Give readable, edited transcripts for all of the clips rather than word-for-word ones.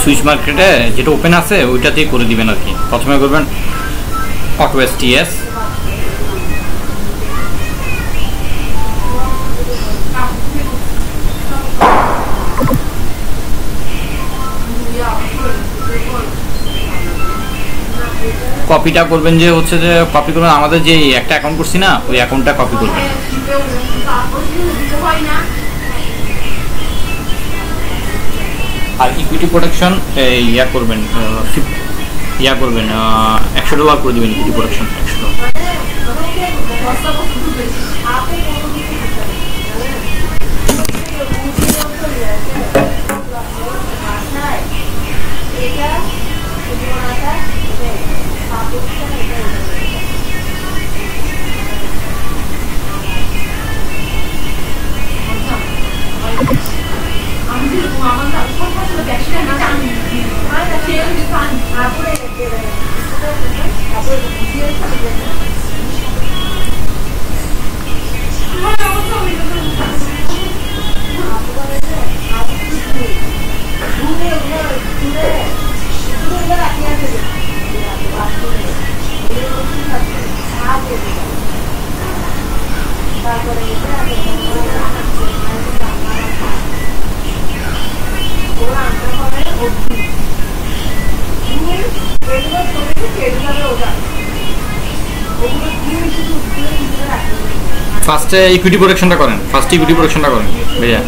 Switch মার্কেটে যেটা open আছে ওইটাতেই করে দিবেন আর কি। প্রথমে করবেন অটো এসটিএস, কপিটা করবেন যে হচ্ছে যে কপি করবেন আমাদের যে একটা অ্যাকাউন্ট করছি না ওই অ্যাকাউন্টটা কপি করবেন। আর ইকুইটি প্রোটেকশন ইয়া করবেন $100 করে দেবেন। Equity protection $100। ফার্স্টে ইকুইটি প্রোটেকশনটা করেন, ভাইয়া।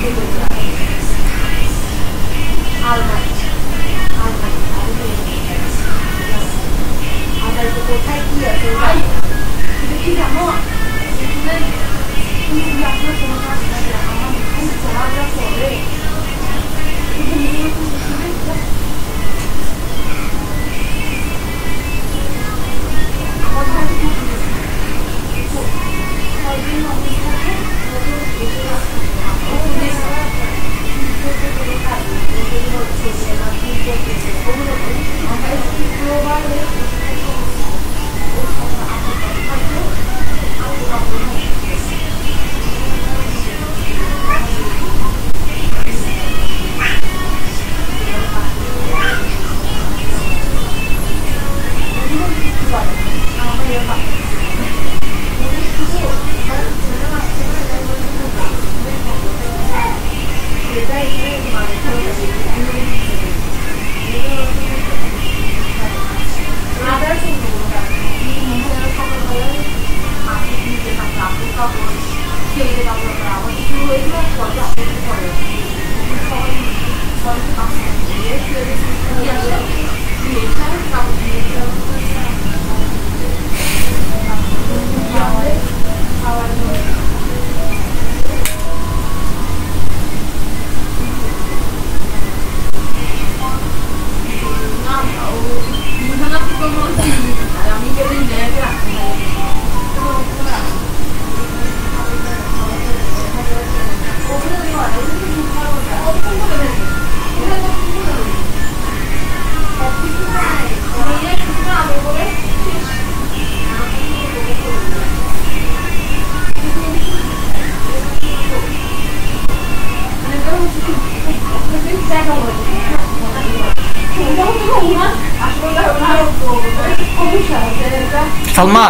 সালমা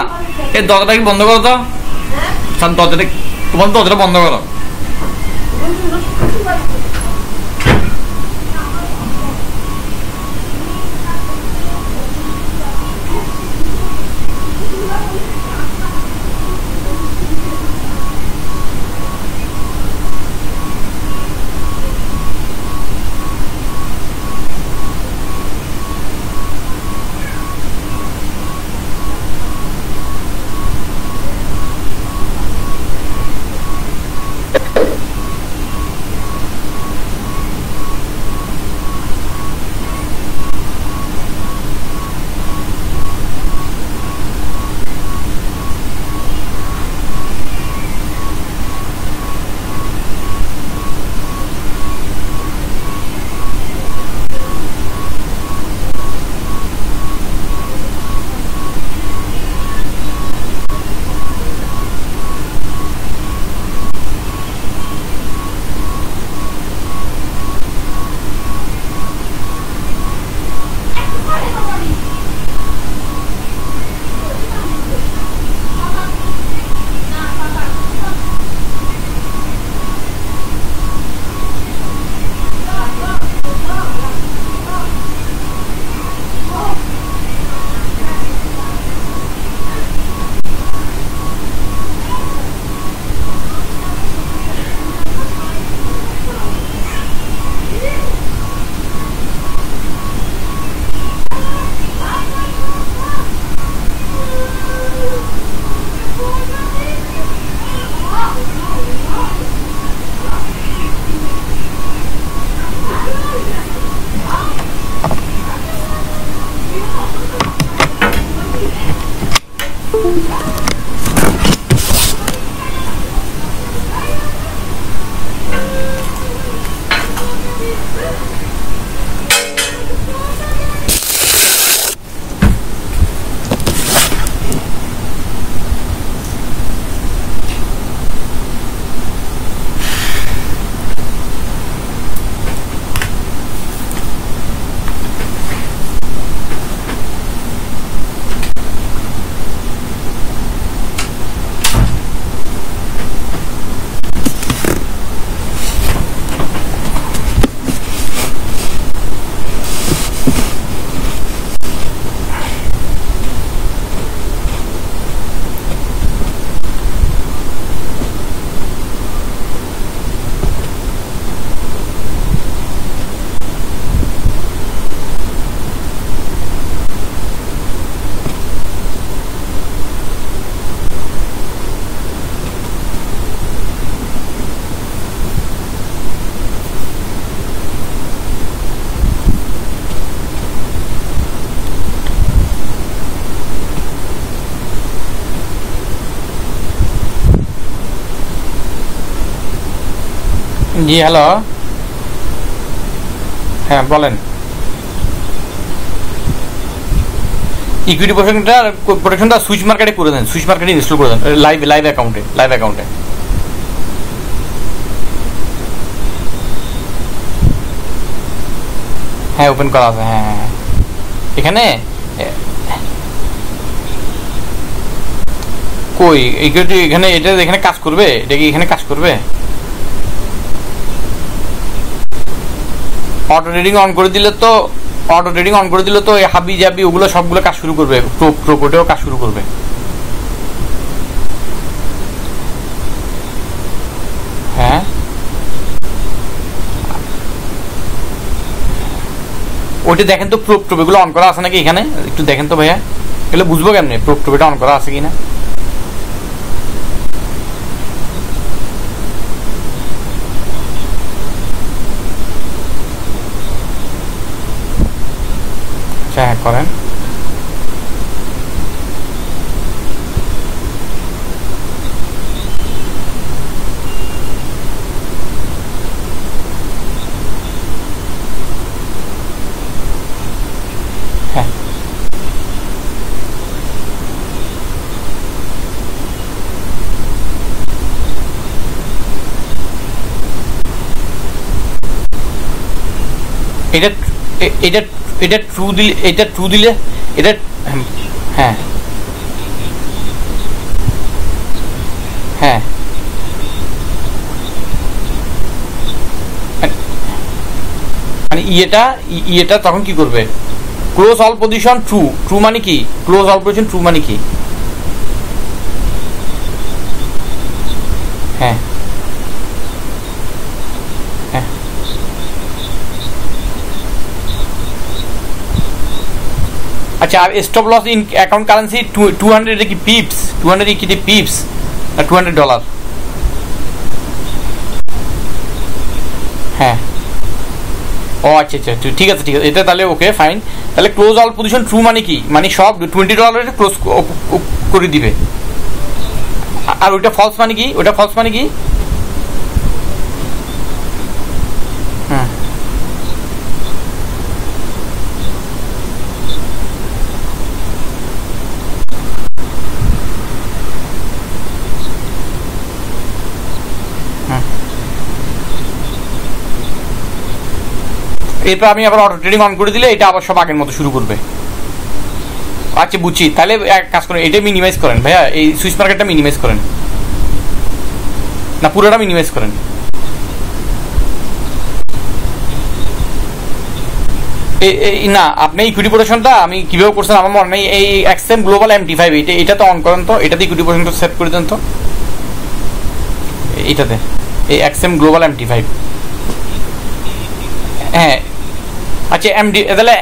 এই দরজাটা কি বন্ধ করো তো, দরজাটা তোমার দরজাটা বন্ধ করো। জি হ্যালো, হ্যাঁ বলেন। ইকুইটি প্রোটেকশনটা সুইচ মার্কেটে করে দেন, সুইচ মার্কেটে ইনস্টল করে দেন লাইভ অ্যাকাউন্টে। হ্যাঁ ওপেন করা আছে, হ্যাঁ এখানে কই ইকুইটি এখানে এটা এখানে কাজ করবে, এটা কি এখানে কাজ করবে? অটো ট্রেডিং অন করে দিলে তো এই হাবি জাবি ওগুলো সবগুলো কাজ শুরু করবে, প্রোপোটেও কাজ শুরু করবে। হ্যাঁ ওইটা দেখেন তো, প্রোপ এগুলো অন করা আছে নাকি এখানে, একটু দেখেন তো ভাইয়া, এগুলো বুঝবো কেমনে প্রোপ এটা অন করা আছে কিনা। হ্যাঁ করেন। হ্যাঁ এটা এটা এটা ট্রু দিলে এটা হ্যাঁ হ্যাঁ মানে ইয়েটা তখন কি করবে? ক্লোজ অল পজিশন ট্রু মানে কি? ক্লোজ অল পজিশন ট্রু মানে কি? হ্যাঁ হ্যাঁ আচ্ছা, আর stop loss in account currency 200 কি পিপস, 200 কি পিপস না $200? হ্যাঁ ও আচ্ছা আচ্ছা ঠিক আছে এটা তাহলে ওকে ফাইন। তাহলে ক্লোজ অল পজিশন ট্রু মানে কি? মানে সব $20 ক্লোজ করে দিবে। আর ওইটা ফলস মানে কি? ওটা ফলস মানে কি? হ্যাঁ এরপর আমি আবার অটো ট্রেডিং অন করে দিলে এটা আবার সব আগের মতো শুরু করবে। আচ্ছা বুঝছি, তাহলে এক কাজ করেন, এটা মিনিমাইজ করেন ভাইয়া, এই সুইচ মার্কেটটা মিনিমাইজ করেন না পুরোটা মিনিমাইজ করেন। না আপনি ইকুইটি প্রোটেকশনটা আমি কিভাবে করছেন আমার মনে নেই। এই এক্সএম গ্লোবাল MT5 এটা তো অন করেন তো, এটাতে ইকুইটি প্রোটেকশনটা সেট করে দেন তো এইটাতে, এই এক্সএম গ্লোবাল MT5। হ্যাঁ আচ্ছা তাহলে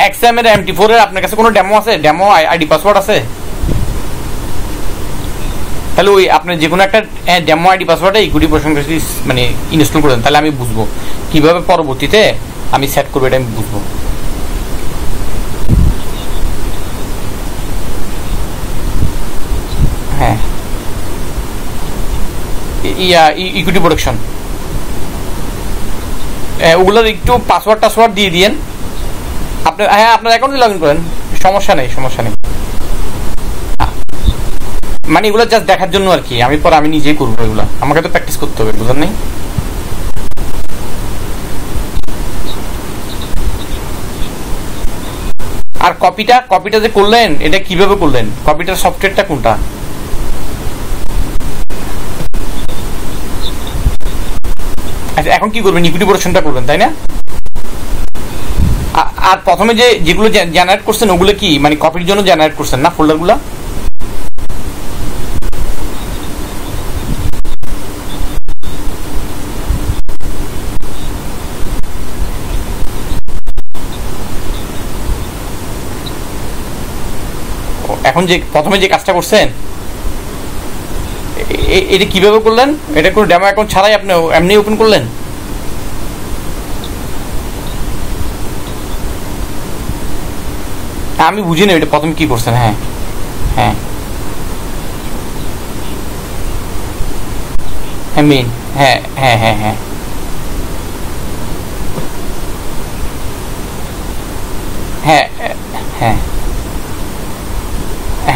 এক্সএম এর MT4 এর আপনার কাছে কোনো ডেমো আছে? ডেমো আইডি পাসওয়ার্ড আছে? তাহলে ওই আপনার যে কোনো একটা ডেমো আইডি পাসওয়ার্ডে ইকুইটি প্রোটেকশন মানে ইনস্টল করে দেন, তাহলে আমি বুঝবো কিভাবে পরবর্তীতে আমি সেট করবো, এটা আমি বুঝবো। হ্যাঁ ইকুইটি প্রোটেকশন, ওগুলোর একটু পাসওয়ার্ড দিয়ে দিয়েন আপনার। হ্যাঁ আপনার অ্যাকাউন্টে লগ ইন করেন, সমস্যা নেই। মানে এগুলো জাস্ট দেখার জন্য আর কি, আমি নিজেই করবো এগুলো, আমাকে তো প্র্যাকটিস করতে হবে, বুঝলেন নাই? আর কপিটা যে করলেন এটা কিভাবে করলেন? কপিটার সফটওয়্যারটা কোনটা? আচ্ছা এখন কি করবেন? ইকুইটি প্রোটেকশনটা করবেন তাই না? আর প্রথমে যেগুলো জেনারেট করছেন ওগুলো কি মানে কপির জন্য জেনারেট করছেন না ফোল্ডারগুলো? এখন যে প্রথমে যে কাজটা করছেন এটা কিভাবে করলেন? এটা কোনো ডেমো অ্যাকাউন্ট ছাড়াই আপনি এমনি ওপেন করলেন? আমি বুঝিনি এটা প্রথমে কি করছেন। হ্যাঁ হ্যাঁ হ্যাঁ মেইন, হ্যাঁ হ্যাঁ হ্যাঁ হ্যাঁ হ্যাঁ হ্যাঁ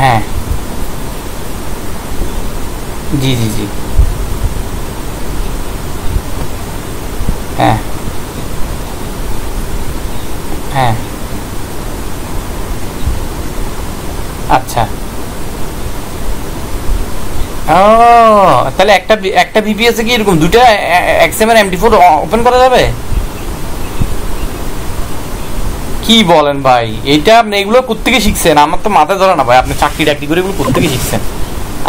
হ্যাঁ জি জি জি হ্যাঁ হ্যাঁ আচ্ছা। ও তাহলে একটা ভিপিএস এ কি এরকম দুটো এক্সএমএল এমডি4 ওপেন করা যাবে? কি বলেন ভাই, এইটা আপনি এগুলো কোত্থেকে শিখছেন? আমার তো মাথায় ধরে না ভাই, আপনি চাকরি টাকরি করে এগুলো কোত্থেকে শিখছেন?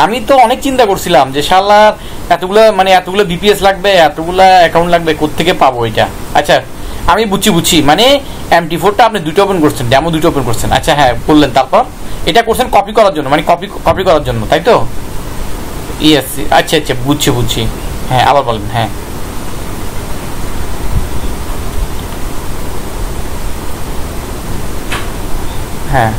আমি তো অনেক চিন্তা করছিলাম যে শালার এতগুলো বিপিএস লাগবে, এতগুলা অ্যাকাউন্ট লাগবে, কোত্থেকে পাবো এটা। আচ্ছা আমি বুঝছি মানে এমটি4টা আপনি দুটো ওপেন করছেন, ডেমো দুটো ওপেন করছেন। আচ্ছা হ্যাঁ বললেন, তারপর এটা করছেন কপি করার জন্য, মানে কপি করার জন্য তাই তো? ইয়েস আচ্ছা আচ্ছা বুঝছি। হ্যাঁ আবার বলেন। হ্যাঁ হ্যাঁ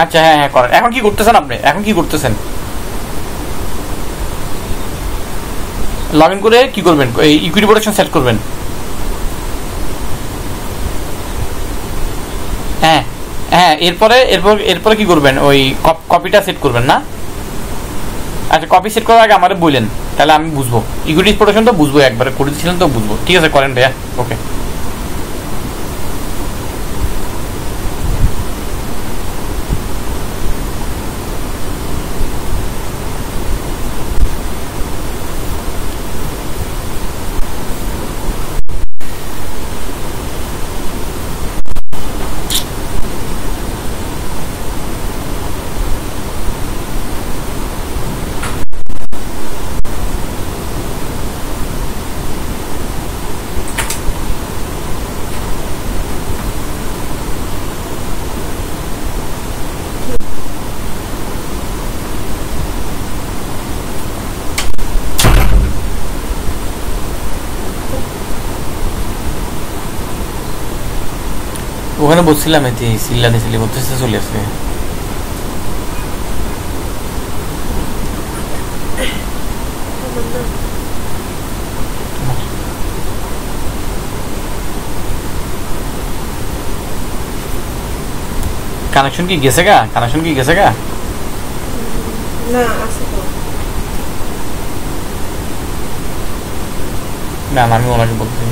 আচ্ছা হ্যাঁ হ্যাঁ করেন। এখন কি করতেছেন আপনি? এখন কি করতেছেন? লগ ইন করে কি করবেন? এই ইকুইটি প্রোটেকশন সেট করবেন। হ্যাঁ হ্যাঁ এরপরে কি করবেন? ওই কপিটা সেট করবেন না? আচ্ছা কপি সেট করার আগে আমারে বললেন, তাহলে আমি বুঝবো। ইকুইটি প্রোটেকশন তো বুঝবো, একবারে করে দিচ্ছিলেন তো বুঝবো। ঠিক আছে করেন ভাইয়া, ওকে। ওখানে বসছিলাম, এতে সিল্লা নিছিলি বলতেছে চলে আসবে। কানেকশন কি গেছে গা? না আছে তো। না আমি ওনাকে বলছি।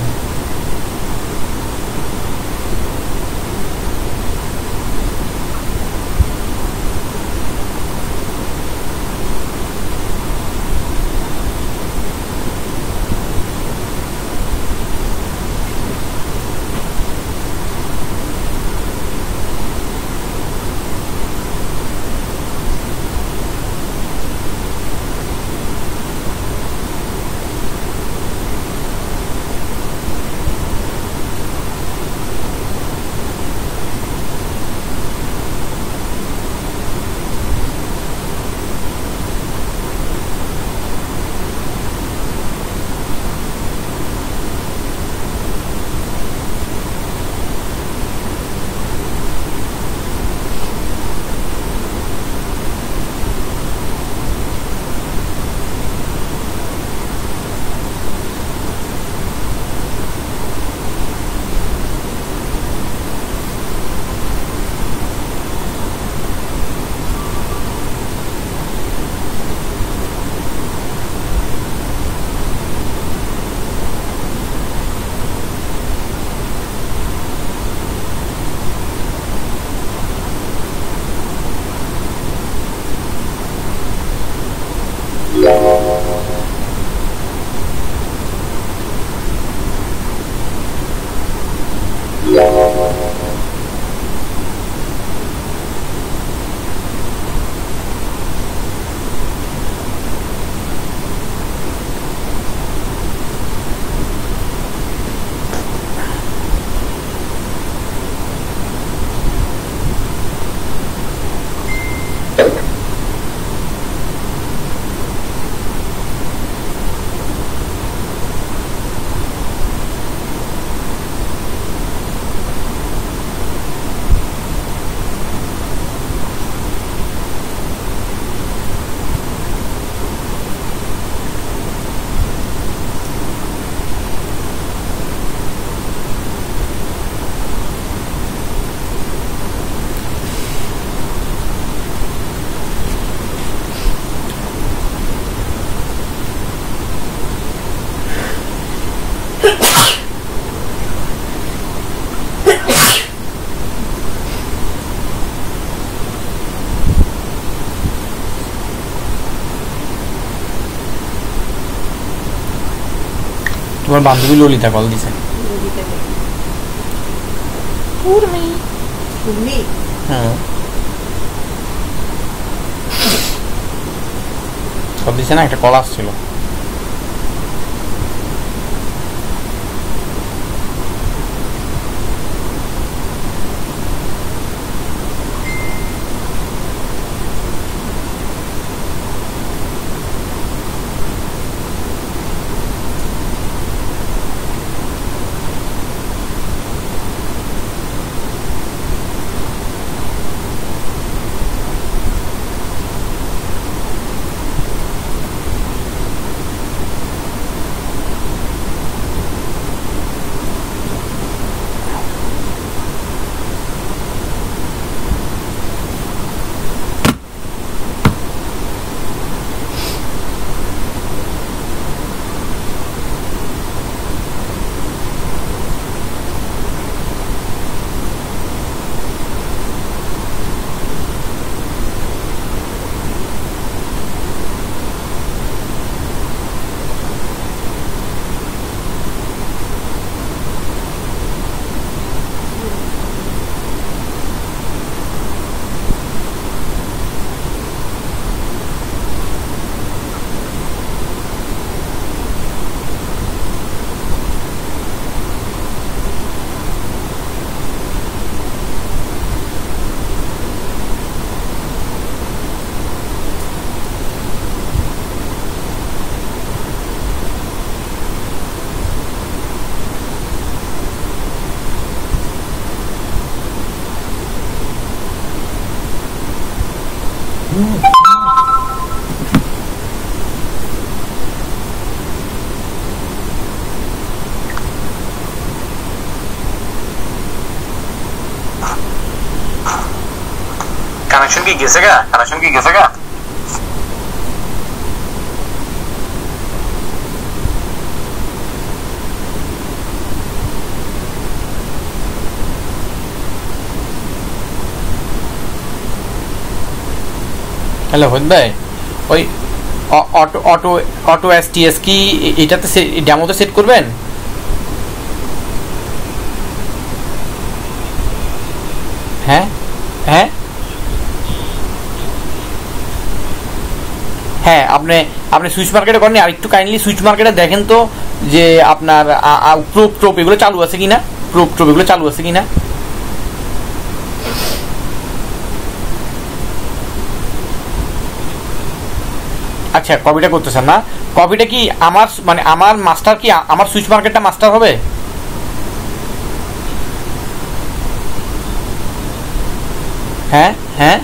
তোমার বান্ধবী ললিতা কল দিছে। হ্যাঁ কল দিছে না, একটা কল আসছিল। কানেকশন কি গেছে গা? কানেকশন কি গেছে গা? হ্যালো হইদ ভাই, ওই অটো অটো অটো এসটিএস কি এটাতে ডেমোতে সেট করবেন? হ্যাঁ হ্যাঁ হ্যাঁ, আপনি আপনি সুইচ মার্কেটে করেন, আর একটু কাইন্ডলি সুইচ মার্কেটে দেখেন তো যে আপনার প্রোপ টোপ এগুলো চালু আছে কিনা, প্রোপ টোপ এগুলো চালু আছে কিনা। আচ্ছা কপিটা করতেছেন না, কপিটা কি আমার মানে আমার মাস্টার কি আমার সুইচ মার্কেটটা মাস্টার হবে? হ্যাঁ হ্যাঁ,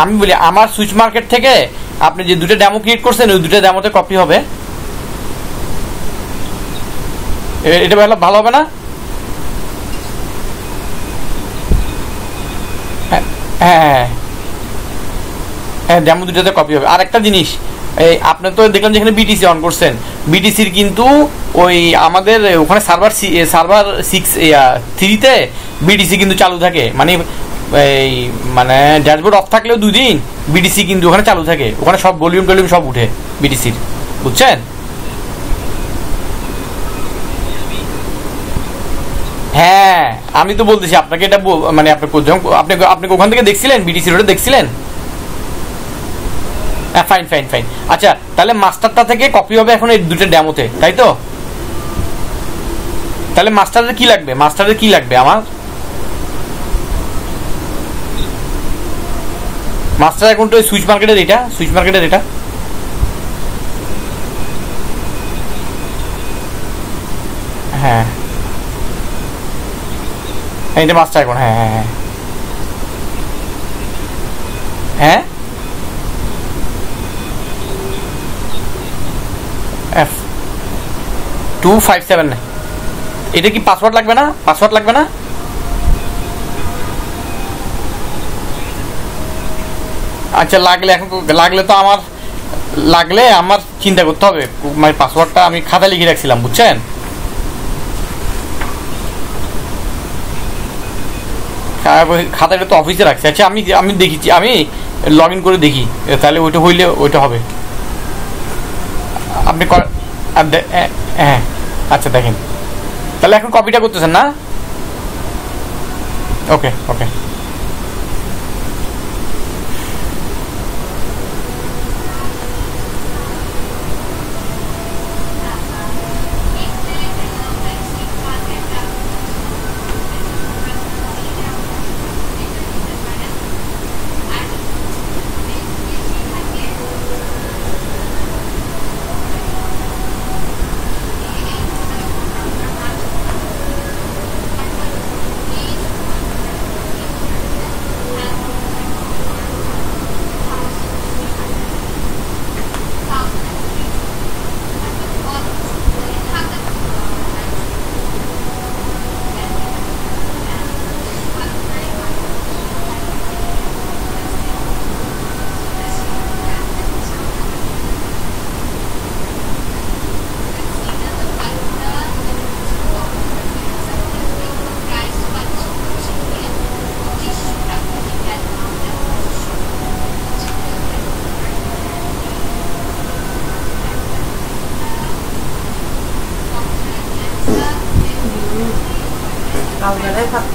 আমি বলি আমার সুইচ মার্কেট থেকে আপনি যে দুটো ডেমো ক্রিয়েট করছেন ওই দুটো ডেমোতে কপি হবে, এটা ভালো হবে না? হ্যাঁ হ্যাঁ হ্যাঁ, ডেমো দুটোতে কপি হবে। আর একটা জিনিস, এই আপনি তো দেখলাম যেখানে বিটিসি অন করছেন, বিটিসির কিন্তু ওই আমাদের ওখানে সার্ভার সার্ভার 6-3-তে বিটিসি কিন্তু চালু থাকে, মানে এই মানে ড্যাশবোর্ড অফ থাকলেও 2 দিন বিটিসি কিন্তু ওখানে চালু থাকে, ওখানে সব ভলিউম টলিউম সব উঠে বিটিসির, বুঝছেন? হ্যাঁ আমি তো বলতেছি আপনাকে এটা মানে আপনি আপনি আপনি ওখান থেকে দেখছিলেন বিটিসি রোডে দেখছিলেন? হ্যাঁ ফাইন ফাইন ফাইন। আচ্ছা তাহলে মাস্টারটা থেকে কপি হবে এখন এই দুটো ডেমোতে, তাই তো? তাহলে মাস্টারের কি লাগবে, মাস্টারের কি লাগবে আমার? মাস্টার অ্যাকাউন্ট ওই সুইচ মার্কেটের এটা, সুইচ মার্কেটের এটা। হ্যাঁ এটা মাস্টার অ্যাকাউন্ট, হ্যাঁ হ্যাঁ হ্যাঁ হ্যাঁ F257 না, এটা কি পাসওয়ার্ড লাগবে না? পাসওয়ার্ড লাগবে না? আচ্ছা লাগলে এখন লাগলে তো আমার লাগলে আমার চিন্তা করতে হবে, মানে পাসওয়ার্ডটা আমি খাতায় লিখে রাখছিলাম, বুঝছেন? খাতাটা তো অফিসে রাখছি। আচ্ছা আমি আমি দেখেছি, আমি লগ ইন করে দেখি, তাহলে ওইটা হইলে ওইটা হবে। আপনি আর হ্যাঁ আচ্ছা দেখেন, তাহলে এখন কপিটা করতেছেন না? ওকে ওকে।เอาจะได้ผัก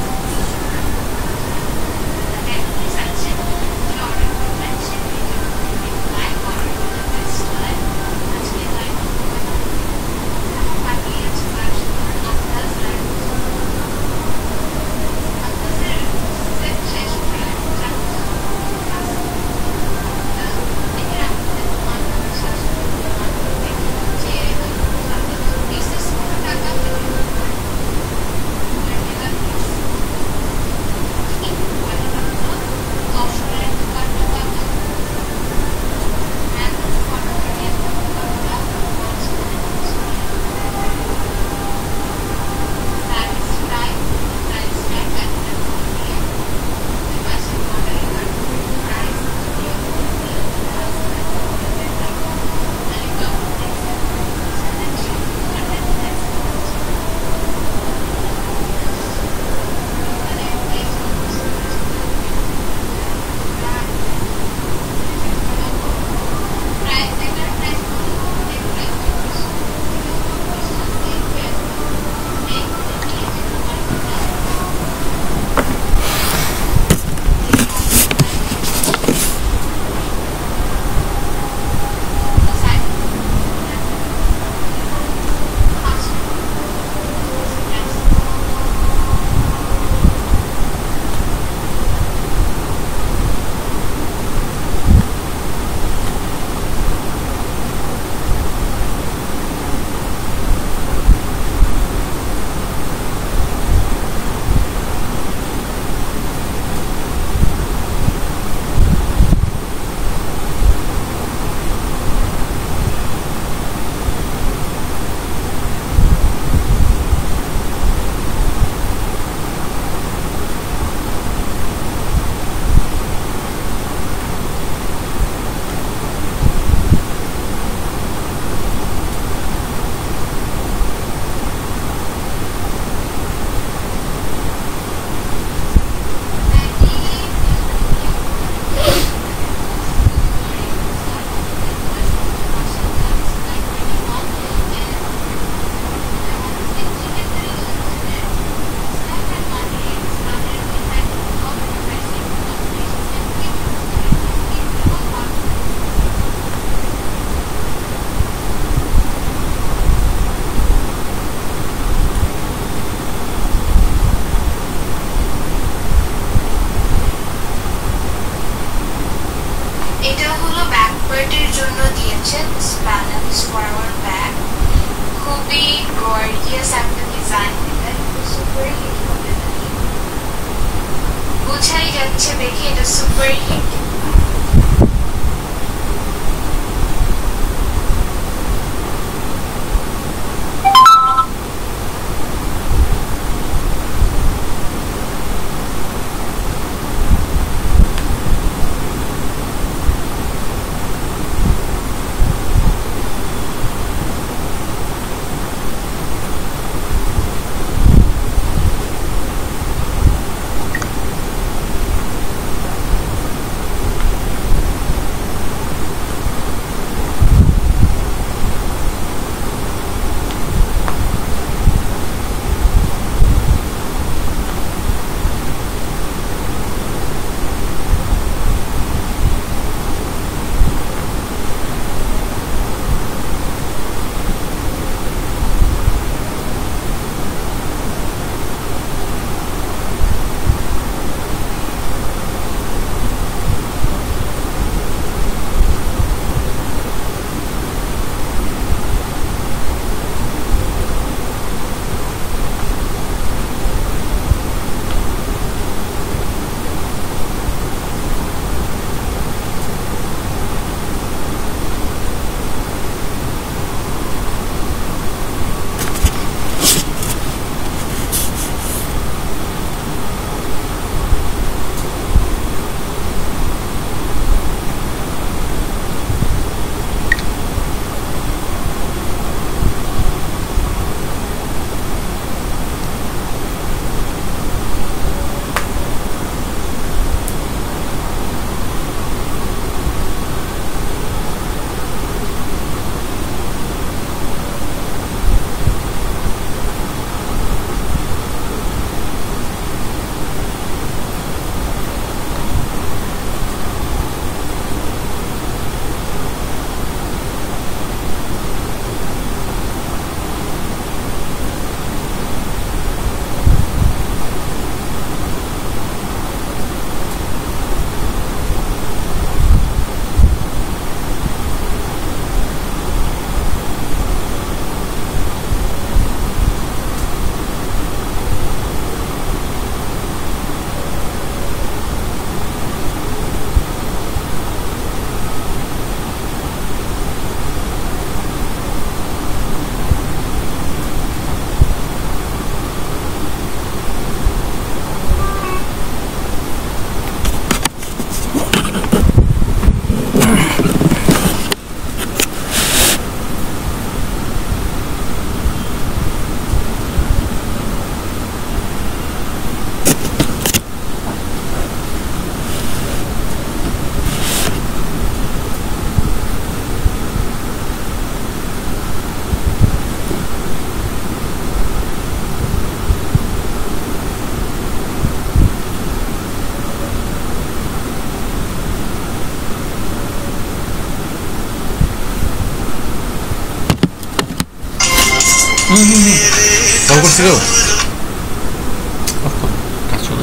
কল করছিল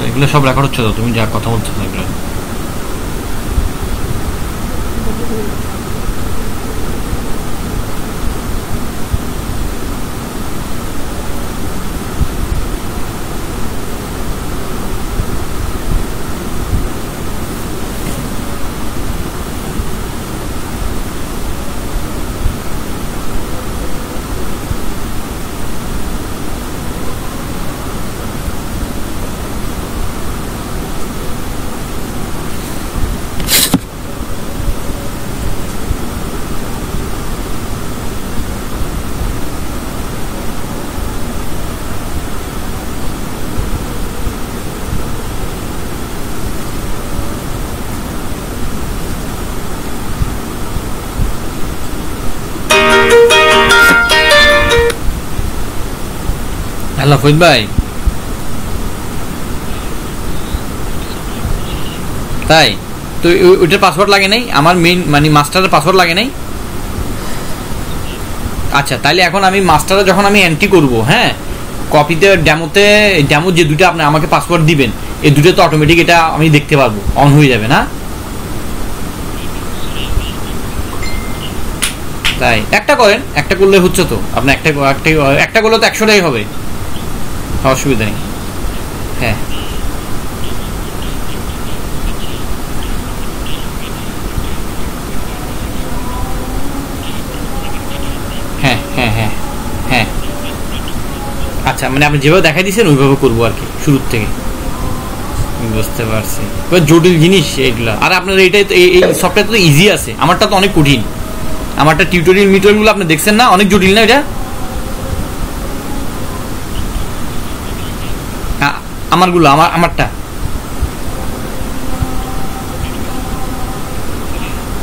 এগুলো সব রেকর্ড হচ্ছে তো, তুমি যা কথা বলছো না এগুলো। হ্যালো ফরিদ ভাই, তাই তো ওইটার পাসওয়ার্ড লাগে নাই, আমার মেইন মানে মাস্টারের পাসওয়ার্ড লাগে নাই। আচ্ছা তাহলে এখন আমি মাস্টারে যখন আমি এন্ট্রি করব, হ্যাঁ কপিতে ডেমো যে দুটো আপনি আমাকে পাসওয়ার্ড দিবেন, এই দুটো তো অটোমেটিক এটা আমি দেখতে পারবো, অন হয়ে যাবে না? তাই একটা করেন, একটা করলে হচ্ছে তো, আপনি একটা করলে তো 100টাই হবে, অসুবিধা নেই। হ্যাঁ হ্যাঁ হ্যাঁ হ্যাঁ হ্যাঁ আচ্ছা, মানে আপনি যেভাবে দেখাই দিয়েছেন ওইভাবে করবো আর কি, শুরুর থেকে। বুঝতে পারছি, এবার জটিল জিনিস এগুলো। আর আপনার এইটাই তো, এই সফটওয়্যার তো ইজি আছে, আমারটা তো অনেক কঠিন। আমারটা টিউটোরিয়াল মিটোরিয়ালগুলো আপনি দেখছেন না, অনেক জটিল না এটা? আমারটা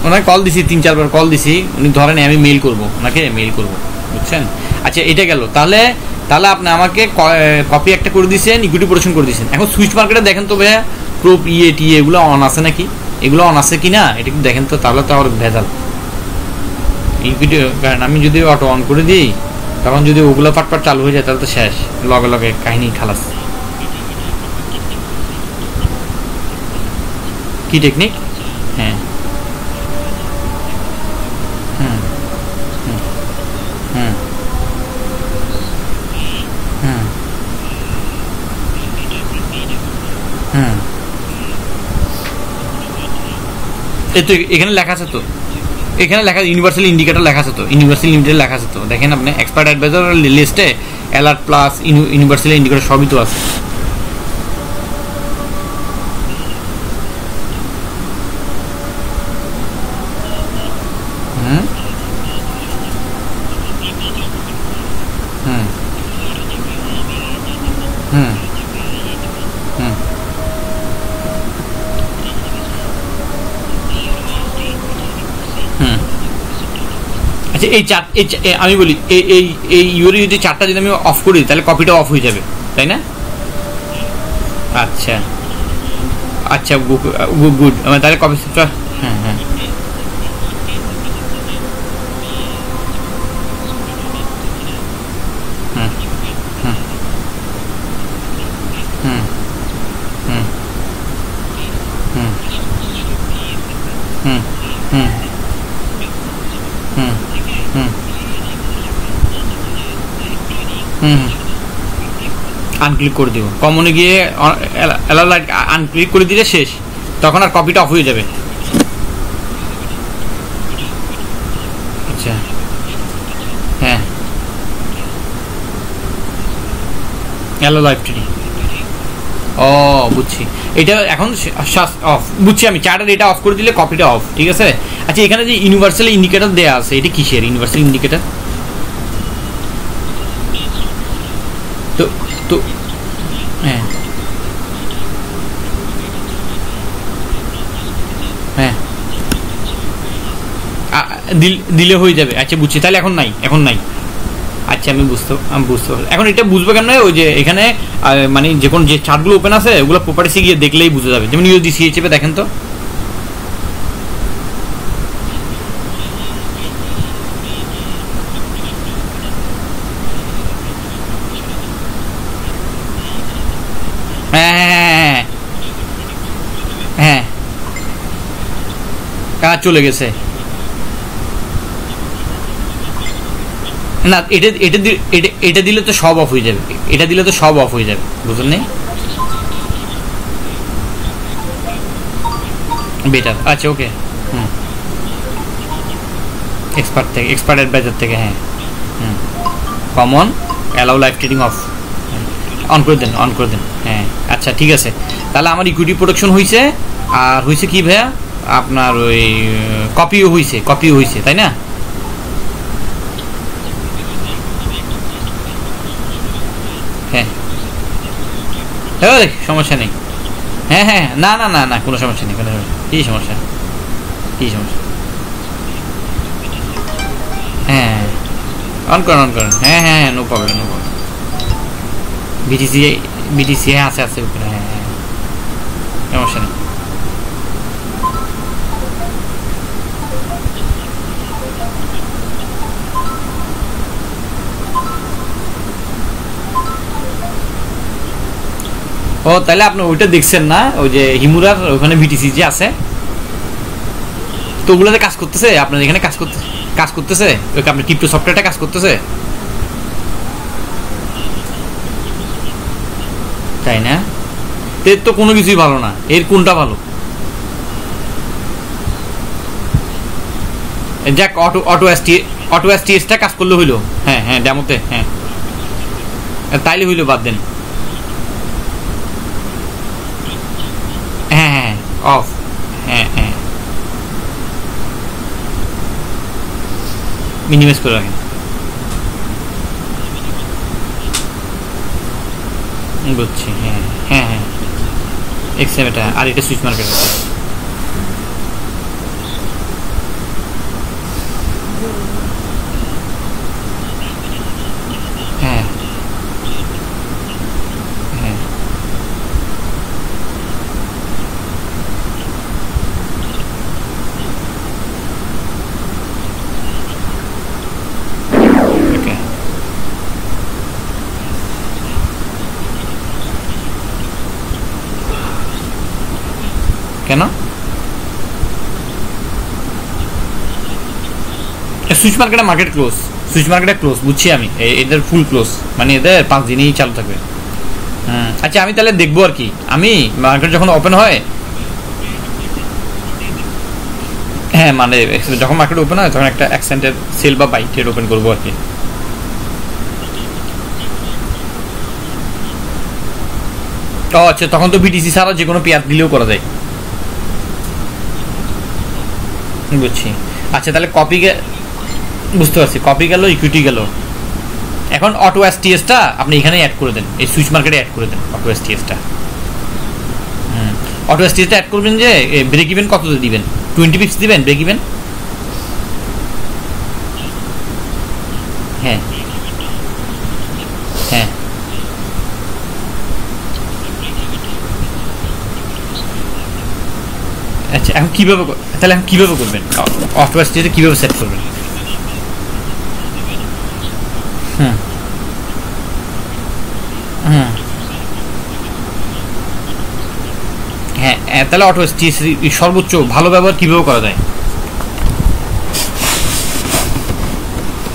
ওনাকে কল দিছি, 3-4 বার কল দিছি, উনি ধরেন, আমি মেইল করবো ওনাকে, মেইল করবো, বুঝছেন? আচ্ছা এটা গেল, তাহলে আপনি আমাকে কপি একটা করে দিয়েছেন, ইকুইটি প্রোটেকশন করে দিয়েছেন। এখন সুইচ মার্কেটে দেখেন তো ভাইয়া, প্রোপ টিএ এগুলো অন আছে নাকি, এগুলো অন আছে কি না এটা একটু দেখেন তো, তাহলে তো আর ভেজাল। ইকুইটি, কারণ আমি যদি অটো অন করে দিই, তখন যদি ওগুলো পাটপাট চালু হয়ে যায় তাহলে তো শেষ, লগে লগে কাহিনী খালাস। কি টেকনিক? হ্যাঁ হুম হুম হুম হুম হুম এই তো এখানে লেখা আছে তো, এখানে লেখা ইউনিভার্সাল ইন্ডিকেটর লেখা আছে তো, ইউনিভার্সাল লিমিটেড লেখা আছে তো, দেখেন আপনি এক্সপার্ট অ্যাডভাইজার লিস্টে অ্যালার্ট প্লাস ইউনিভার্সাল ইন্ডিকেটর সবই তো আছে। হুম হুম হুম হুম হুম আচ্ছা আমি বলি, এই ইউরি যদি চারটা যদি আমি অফ করি তাহলে কপিটা অফ হয়ে যাবে, তাই না? আচ্ছা আচ্ছা গুড, তাহলে কপি। হ্যাঁ হ্যাঁ হুম হুম হুম হুম হুম হুম হুম হুম হুম হুম আনক্লিক করে দিব, কমনে গিয়ে অ্যালাউ লাইট আনক্লিক করে দিলে শেষ, তখন আর কপিটা অফ হয়ে যাবে। আচ্ছা হ্যাঁ অ্যালাউ লাইভ ট্রি, ও বুঝছি, এটা এখন অফ, বুঝছি আমি, চার্টার এটা অফ করে দিলে কপিটা অফ, ঠিক আছে। আচ্ছা এখানে যে ইউনিভার্সাল ইন্ডিকেটর দেওয়া আছে, এটা কিসের ইউনিভার্সাল ইন্ডিকেটর? তো তো হ্যাঁ হ্যাঁ দিলে হয়ে যাবে। আচ্ছা বুঝছি, তাহলে এখন নাই। আচ্ছা আমি বুঝতে পারছি। এখন এটা বুঝবো কেন? ওই যে এখানে মানে যে চার্টগুলো ওপেন আছে ওগুলো প্রপার্টিসে গিয়ে দেখলেই বুঝে যাবে, যেমন ইউএসডি সিএইচএফ দেখেন তো, কাজ চলে গেছে। না এটা দিলে তো সব অফ হয়ে যাবে, এটা দিলে তো সব অফ হয়ে যাবে, বুঝলেন? বেটার, আচ্ছা ওকে। এক্সপার্ট অ্যাডভাইজার থেকে, হ্যাঁ common allow live trading of on করে দেন। হ্যাঁ আচ্ছা ঠিক আছে, তাহলে আমার ইকুইটি প্রোটেকশন হয়েছে। আর হয়েছে কি ভাইয়া, আপনার ওই কপিও হয়েছে তাই না? হ্যাঁ সমস্যা নেই। হ্যাঁ না কোনো সমস্যা নেই। কি সমস্যা? হ্যাঁ অন করেন। হ্যাঁ নো প্রবলেম। বিটিসি হ্যাঁ আছে উপরে, হ্যাঁ সমস্যা নেই। ও তাহলে আপনি ওইটা দেখছেন না, ওই যে হিমুরার ওখানে বিটিসি যে আছে, তো ওগুলোতে কাজ করতেছে, আপনার এখানে কাজ করতেছে ওই আপনার ক্রিপ্টো সফটওয়্যারটা কাজ করতেছে, তাই না? এর তো কোনো কিছুই ভালো না, এর কোনটা ভালো? যাক অটো এসটিএসটা কাজ করলে হইলো। হ্যাঁ ডেমোতে, হ্যাঁ তাইলে হইলো, বাদ দেন। হ্যাঁ অফ, হ্যাঁ মিনিমাইজ করে রাখেন। বুঝছি, হ্যাঁ এক্সএম এটা, আর এটা সুইচ মার্কেট আছে। হ্যাঁ ওকে। কেন সুইচ মার্কেট ক্লোজ, বুঝছি আমি, এদের ফুল ক্লোজ, মানে এদের 5 দিনই চালু থাকবে। আচ্ছা আমি তাহলে দেখবো আর কি, আমি মার্কেট যখন ওপেন হয়, হ্যাঁ মানে যখন মার্কেট ওপেন হয় তখন একটা অ্যাকসেন্টের সেল বা বাই ট্রেড ওপেন করবো আর কি। ও আচ্ছা, তখন তো বিটিসি ছাড়া যে কোনো পেয়ার দিলেও করা যায়, বুঝছি। আচ্ছা তাহলে বুঝতে পারছি, কপি গেল, ইকুইটি গেল। এখন অটো এসটিএসটা আপনি এখানেই অ্যাড করে দেন, এই সুইচ মার্কেটে অ্যাড করে দেন অটো এসটিএসটা। অটো এসটিএসটা অ্যাড করবেন, যে ব্রেক ইভেন কত দিবেন? 20 পিপস দিবেন ব্রেক ইভেন। হ্যাঁ আচ্ছা এখন কিভাবে করবেন অটো এসটিএসটা, কিভাবে সেট করবেন? হ্যাঁ তাহলে অটো এসটিএস সর্বোচ্চ ভালো ব্যবহার কিভাবে করা যায়?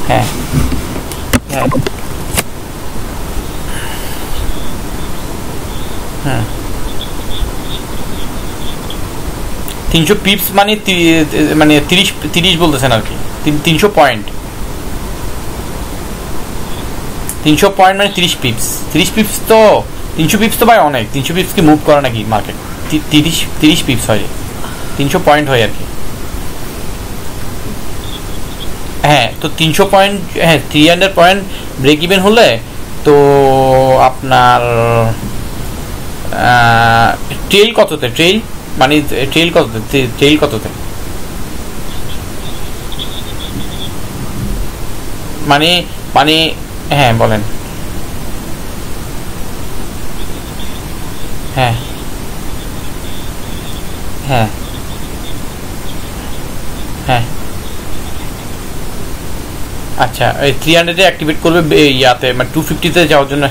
হ্যাঁ 300 পিপস মানে 30 বলতেছেন আর কি, 300 পয়েন্ট। 300 পয়েন্ট মানে 30 পিপস। 30 পিপস তো 300 পিপস তো ভাই অনেক। 300 পিপস কি মুভ করে নাকি মার্কেট? 30 পিপস হয়, 300 পয়েন্ট হয় আর কি। হ্যাঁ তো 300 পয়েন্ট, হ্যাঁ 300 পয়েন্ট ব্রেক ইভেন হলে তো আপনার ট্রেল কততে? ট্রেল কততে মানে হ্যাঁ বলেন। হ্যাঁ আচ্ছা, এই 300 অ্যাক্টিভেট করবে ইয়াতে, মানে 250-তে যাওয়ার জন্য।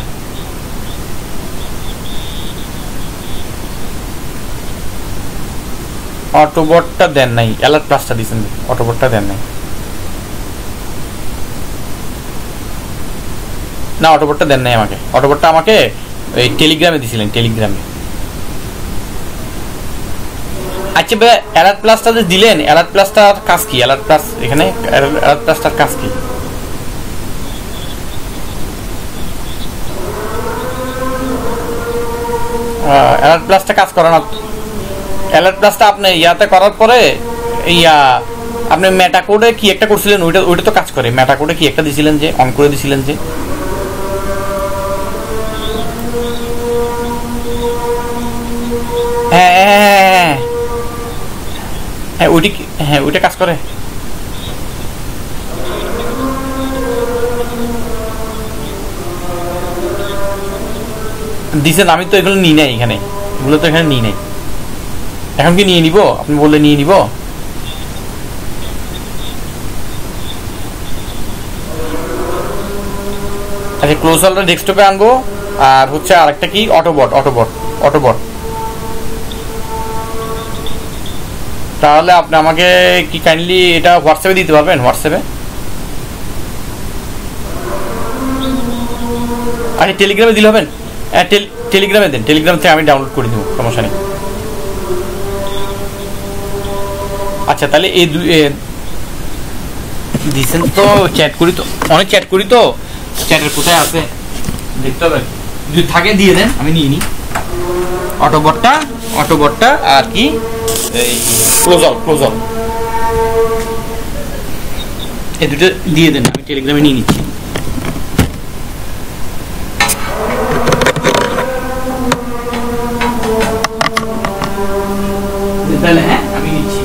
অটোবটটা দেন নাই, অ্যালার্ট প্লাসটা দিয়েছেন, অটোবটটা দেন নাই। না, অটোবটটা দেন নাই আমাকে, অটোবটটা আমাকে এই টেলিগ্রামে দিছিলেন, টেলিগ্রামে। আচ্ছা ভাই, অ্যালার্ট প্লাসটা যে দিলেন, অ্যালার্ট প্লাসটার কাজ কি? অ্যালার্ট প্লাস এখানে অ্যালার্ট প্লাসটার কাজ কি? অ্যালার্ট প্লাসটা কাজ করে না। অ্যালার্ট প্লাসটা আপনি ইয়াতে করার পরে ইয়া আপনি মেটা কোডে কি একটা করছিলেন, ওইটা ওইটা তো কাজ করে। মেটা কোডে কি একটা দিছিলেন যে, অন করে দিছিলেন যে। হ্যাঁ হ্যাঁ হ্যাঁ ওইটি, হ্যাঁ ওইটা কাজ করে। দিছেন, আমি তো এগুলো নিই নাই এখানে, এগুলো তো এখানে নিই নাই। এখন কি নিয়ে নিব? আপনি বললে নিয়ে নিব। আচ্ছা, ক্লোজ হলটা ডেস্কটপে আনবো। আর হচ্ছে আরেকটা কি, অটোবট, অটোবট, অটোবট। তাহলে আপনি আমাকে কি কাইন্ডলি এটা হোয়াটসঅ্যাপে দিতে পারবেন? হোয়াটসঅ্যাপে, আচ্ছা টেলিগ্রামে দিলে হবেন? হ্যাঁ টেলিগ্রামে দেন, টেলিগ্রাম থেকে আমি ডাউনলোড করে দেবো, সমস্যা নেই। আচ্ছা তাহলে এই দিয়েছেন তো, চ্যাট করি তো, অনেক চ্যাট করি তো, চ্যাটের কোথায় আছে দেখতে হবে, যদি থাকে দিয়ে দেন, আমি নিয়ে নিই। অটোবটটা, অটোবটটা আর কি এই ক্লোজল, ক্লোজল, এই দুটো দিয়ে দেন, আমি টেলিগ্রামে নিয়ে নিচ্ছি। তাহলে হ্যাঁ আমি নিচ্ছি।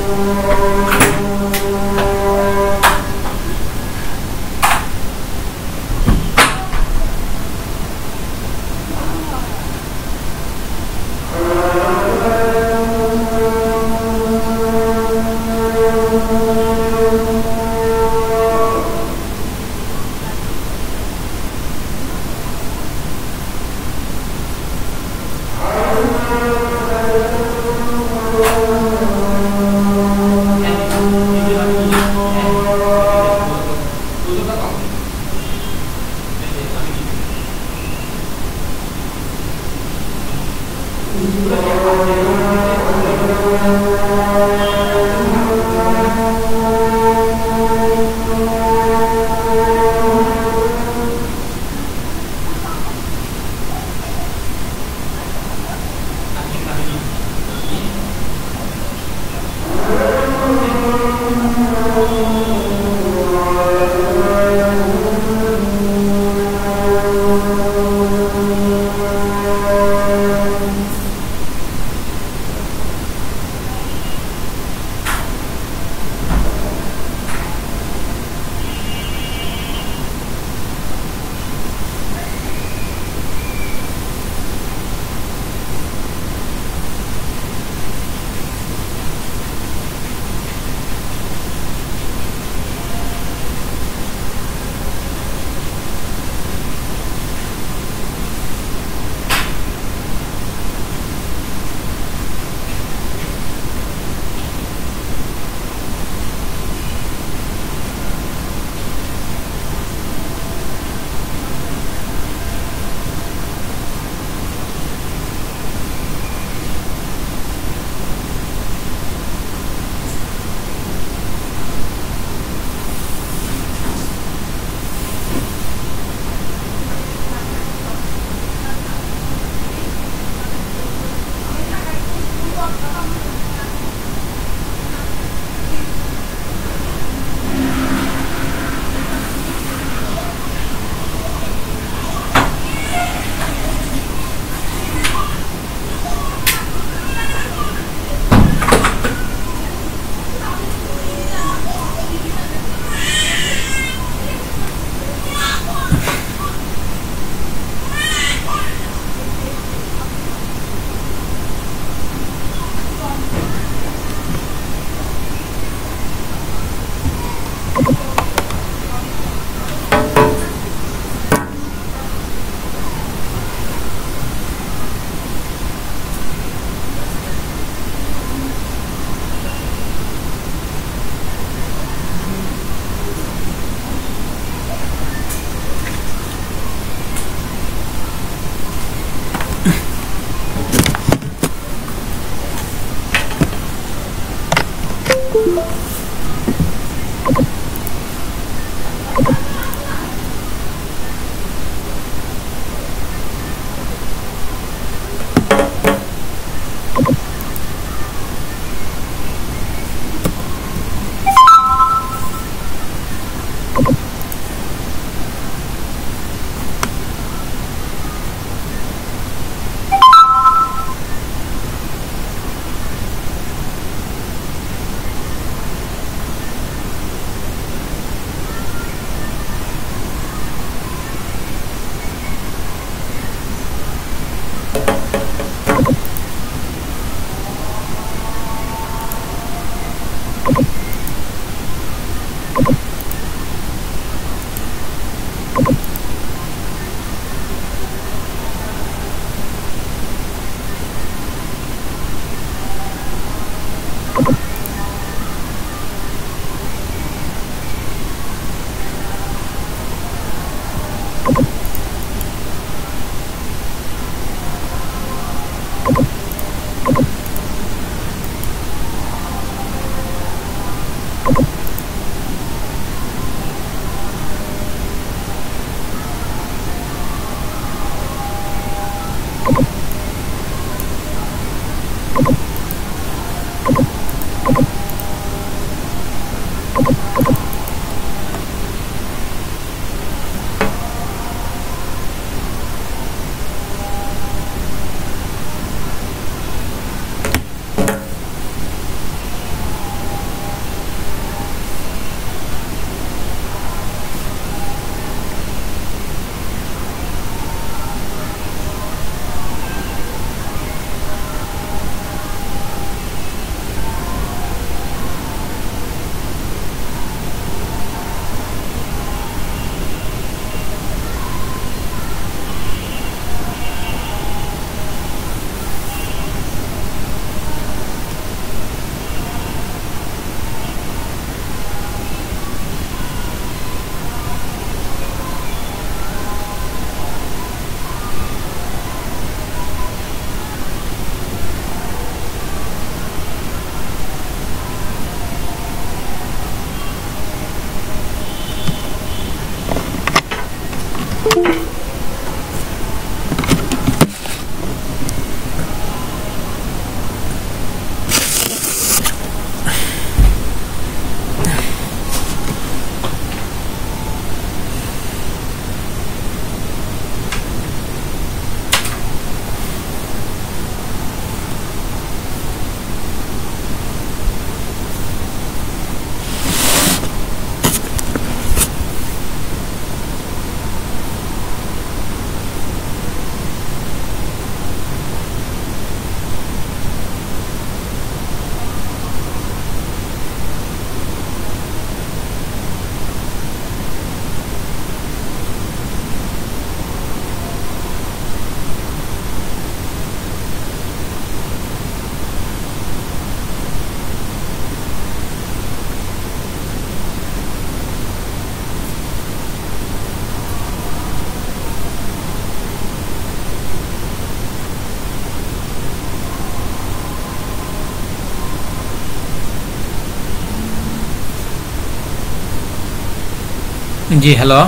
জি হ্যালো,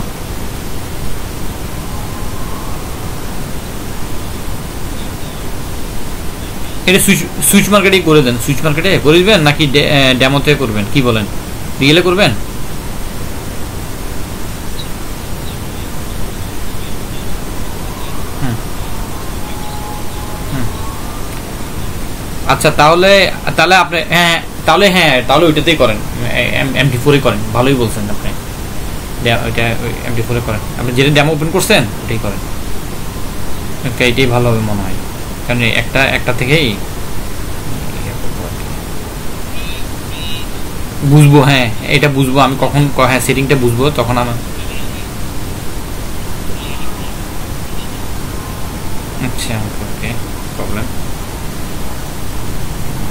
এটা সুইচ মার্কেটেই করে দেন। সুইচ মার্কেটে করে দিবেন নাকি ডেমোতে করবেন, কি বলেন? রিয়েলে করবেন? আচ্ছা তাহলে তাহলে আপনি তাহলে ওইটাতেই করেন, MT4 করেন। ভালোই বলছেন আপনি, ওইটা MT4 করেন। আপনি যেটা ডেমো ওপেন করছেন ওইটাই করেন, এটাই ভালো হবে মনে হয়। কারণ একটা থেকেই বুঝবো। হ্যাঁ এটা বুঝবো আমি কখন, হ্যাঁ সেটিংটা বুঝবো তখন আমার। আচ্ছা ওকে, প্রবলেম।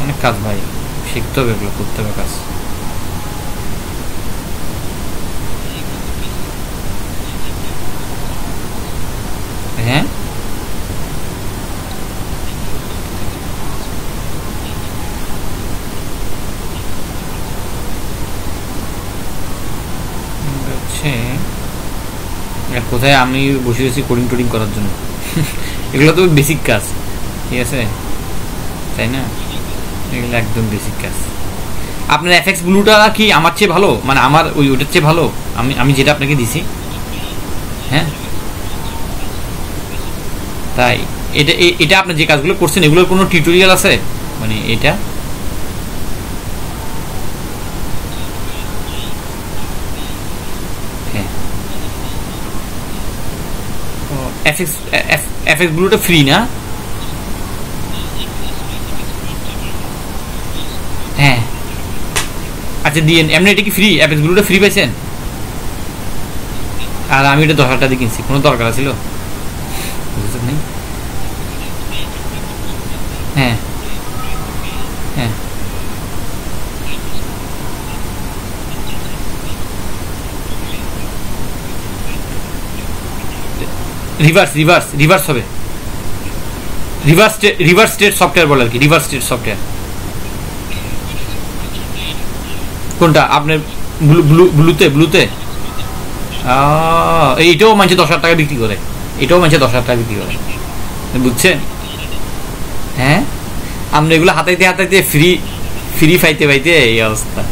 অনেক কাজ ভাই, শিখতে হবে, এগুলো করতে হবে কাজ। হ্যাঁ আর কোথায় আমি বসে গেছি কোডিং টোডিং করার জন্য। এগুলো তো বেসিক কাজ, ঠিক আছে, তাই না? এগুলো একদম বেসিক কাজ। আপনার এফএক্স ব্লুটা কি আমার চেয়ে ভালো, মানে আমার ওইটার চেয়ে ভালো আমি যেটা আপনাকে দিছি? হ্যাঁ, তাই এটা আপনি যে কাজগুলো করছেন এগুলোর কোনো টিউটোরিয়াল আছে? মানে এটা হ্যাঁ, এফএক্স ব্লুটা ফ্রি না? হ্যাঁ, আচ্ছা দিয়ে এমনি এটা কি ফ্রি? এফএক্স ব্লুটা ফ্রি পাইছেন? আর আমি এটা 10,000 টাকা দিয়ে কিনছি, কোনো দরকার ছিল? নেই। হ্যাঁ হ্যাঁ, রিভার্স হবে। রিভার্স স্টেট সফটওয়্যার বলে আর কি, রিভার্স স্টেট সফটওয়্যার। কোনটা আপনার? ব্লুতে এইটাও মানুষ 10,000 টাকা বিক্রি করে, এটাও মানুষ 10,000 টাকা বিক্রি করে, বুঝছেন? হ্যাঁ, আমরা এগুলো হাতাইতে ফ্রি পাইতে এই অবস্থা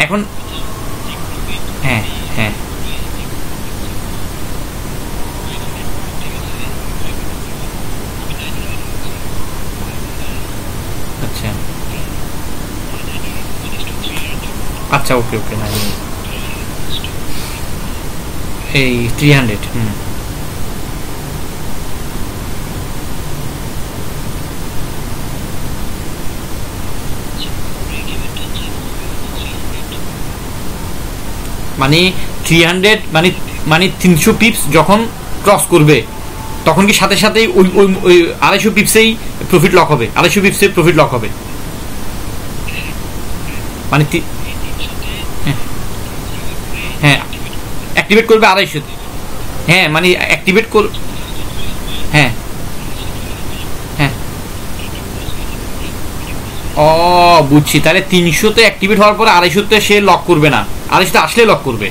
এখন। হ্যাঁ হ্যাঁ, আচ্ছা আচ্ছা, ওকে না, এই 300। মানে 300 মানে 300 পিপস যখন ক্রস করবে তখন কি সাথে সাথেই ওই 250 পিপসেই প্রফিট লক হবে? 250 পিপসে প্রফিট লক হবে মানে হ্যাঁ, অ্যাক্টিভেট করবে 250। হ্যাঁ, মানে অ্যাক্টিভেট কর, হ্যাঁ হ্যাঁ, ও বুঝছি। তাহলে 300-তে অ্যাক্টিভেট হওয়ার পরে 250-তে সে লক করবে না, 250-তে আসলে লক করবে।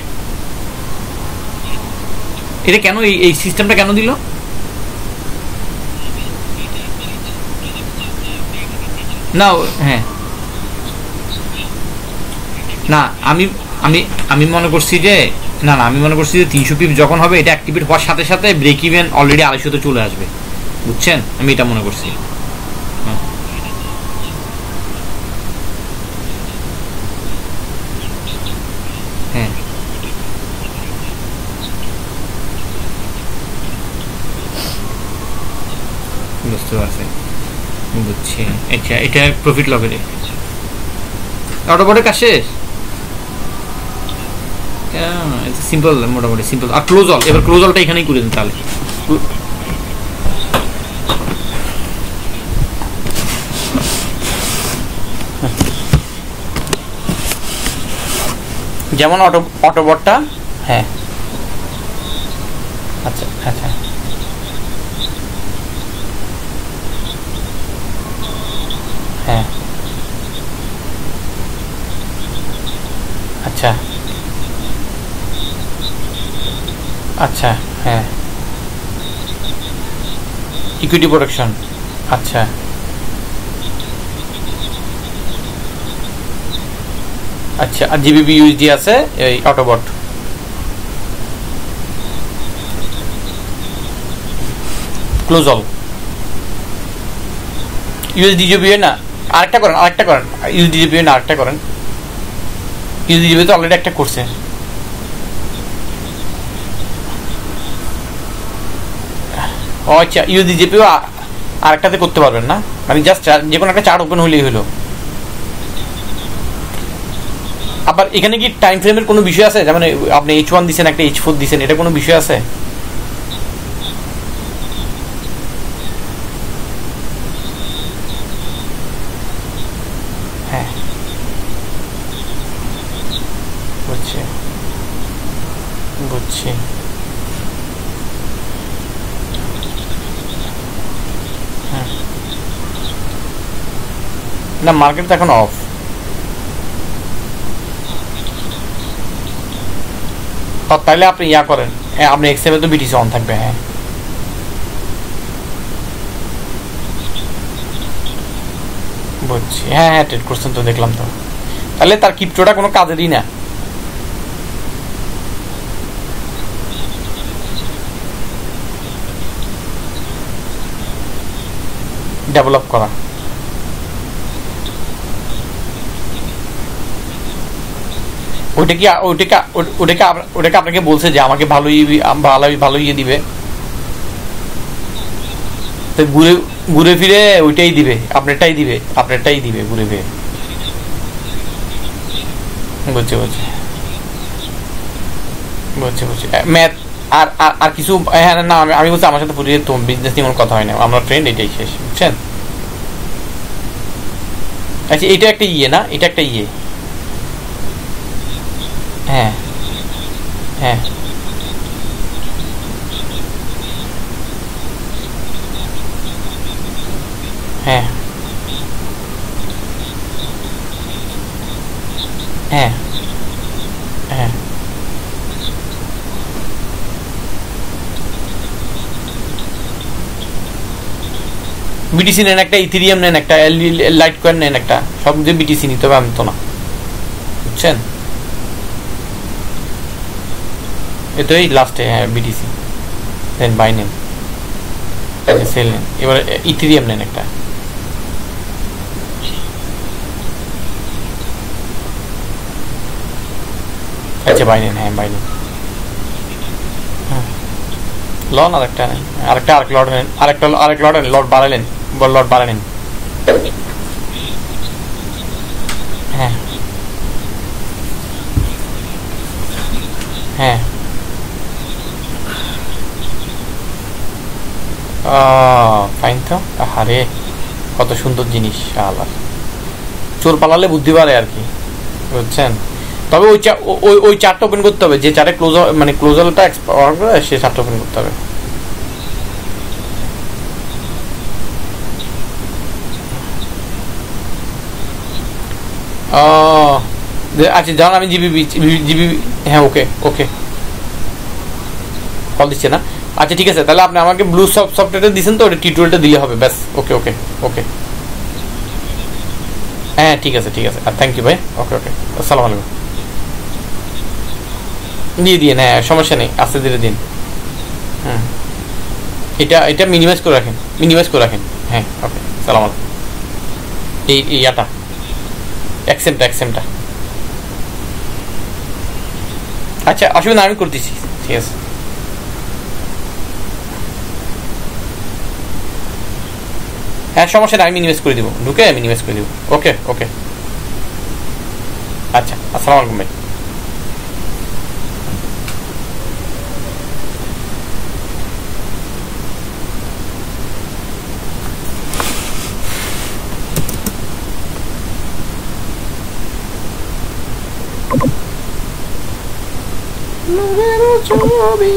এটা কেন, এই সিস্টেমটা কেন দিল? না হ্যাঁ, না আমি আমি আমি মনে করছি যে আমি মনে করছি যে 300 পিপ যখন হবে এটা অ্যাক্টিভেট হওয়ার সাথে সাথে ব্রেক ইভেন অলরেডি 250-তে চলে আসবে, বুঝছেন? আমি এটা মনে করছি। হ্যাঁ, বুঝতে পারছি, বুঝছি। আচ্ছা, এটা প্রফিট লকের অটোবটের কাজ শেষ? সিম্পল, মোটামুটি সিম্পল। আর ক্লোজ অল, এবার ক্লোজ অলটা এখানেই করে দিন তাহলে। যেমন অটোবটটা, হ্যাঁ আচ্ছা আচ্ছা হ্যাঁ আচ্ছা আচ্ছা হ্যাঁ, ইকুইটি প্রোটেকশন, আচ্ছা আচ্ছা। আর জিবিবি ইউএসডি আছে এই অটোবট। ক্লোজ অল ইউএসডি জিবিএ না, আরেকটা করেন ইউএসডি জিবিএ না, আরেকটা করেন। ইউএসডি জিবিএ তো অলরেডি একটা করছে। ও আচ্ছা, ইউএসডি জিপিও আরেকটাতে করতে পারবেন না, মানে জাস্ট যে কোনো একটা চার্ট ওপেন হলেই হলো। আবার এখানে কি টাইম ফ্রেমের কোনো বিষয় আছে? যেমন আপনি H1 দিচ্ছেন, একটা H4 দিচ্ছেন, এটা কোনো বিষয় আছে? হ্যাঁ, বুঝছি বুঝছি। হ্যাঁ, না মার্কেট তো এখন অফ। তাহলে আপনি ইয়া করেন, আপনি এক্সএমে তো বিটিসি অন থাকবে। হ্যাঁ বুঝছি, হ্যাঁ হ্যাঁ ট্রেড করছেন তো, দেখলাম তো। তাহলে তার ক্রিপ্টোটা কোনো কাজেরই না। ডেভেলপ করা, ওটাকে আপনাকে বলছে যে আমাকে ভালো ইয়ে দিবে, তো ঘুরে ফিরে ওইটাই দিবে, আপনারটাই দিবে ঘুরে ফিরে। বুঝছি ম্যাথ আর আর কিছু। হ্যাঁ না, আমি বলছি আমার সাথে পুরো তো বিজনেস নিয়ে কোনো কথা হয় না, আমরা ট্রেন্ড এটাই শেষ, বুঝছেন? আচ্ছা এটা একটা ইয়ে না, এটা একটা ইয়ে। হ্যাঁ হ্যাঁ হ্যাঁ হ্যাঁ হ্যাঁ বিটিসি নেন একটা, ইথেরিয়াম নেন একটা, লাইট কয়েন নেন একটা, সব যে বিটিসি নিতে হবে আমি তো না, বুঝছেন? এ তো এই লাস্টে, হ্যাঁ বিটিসি দেন বাই নেন, সেল নেন, এবার ইথেরিয়াম নেন একটা। আচ্ছা বাই নেন, হ্যাঁ বাই নেন, লন আরেকটা নেন, আরেক লট নেন, আরেক লট নেন, লট বাড়ালেন, লট বাড়ালেন। হ্যাঁ হ্যাঁ ফাইন তো। আরে কত সুন্দর জিনিস, আল্লাহ চোর পালালে বুদ্ধি বাড়ে আর কি, বুঝছেন? তবে ওই চারটা ওপেন করতে হবে, যে চারে ক্লোজারটা এক্সপায়ার করে সে চারটা ওপেন করতে হবে। আচ্ছা যখন আমি জিবি, হ্যাঁ ওকে কল দিচ্ছে না। আচ্ছা ঠিক আছে, তাহলে আপনি আমাকে ব্লু সফটওয়্যারটা দিচ্ছেন তো, ওটা টিউটোরিয়ালটা দিলে হবে ব্যাস। ওকে হ্যাঁ ঠিক আছে আর থ্যাংক ইউ ভাই। ওকে আসসালামু আলাইকুম। দিয়ে হ্যাঁ সমস্যা নেই, আস্তে ধীরে দিন। হুম এটা মিনিমাইজ করে রাখেন। হ্যাঁ ওকে সালাম আলাইকুম। এই ইয়াটা অ্যাকসেপ্টটা আচ্ছা অসুবিধা, আমি করতেছি, ঠিক আছে। হ্যাঁ সমস্যা নেই, আমি মিনিমাইজ করে দিব, ঢুকে মিনিমাইজ করে দিব। ওকে আচ্ছা আসসালামু আলাইকুম ভাই। ছবি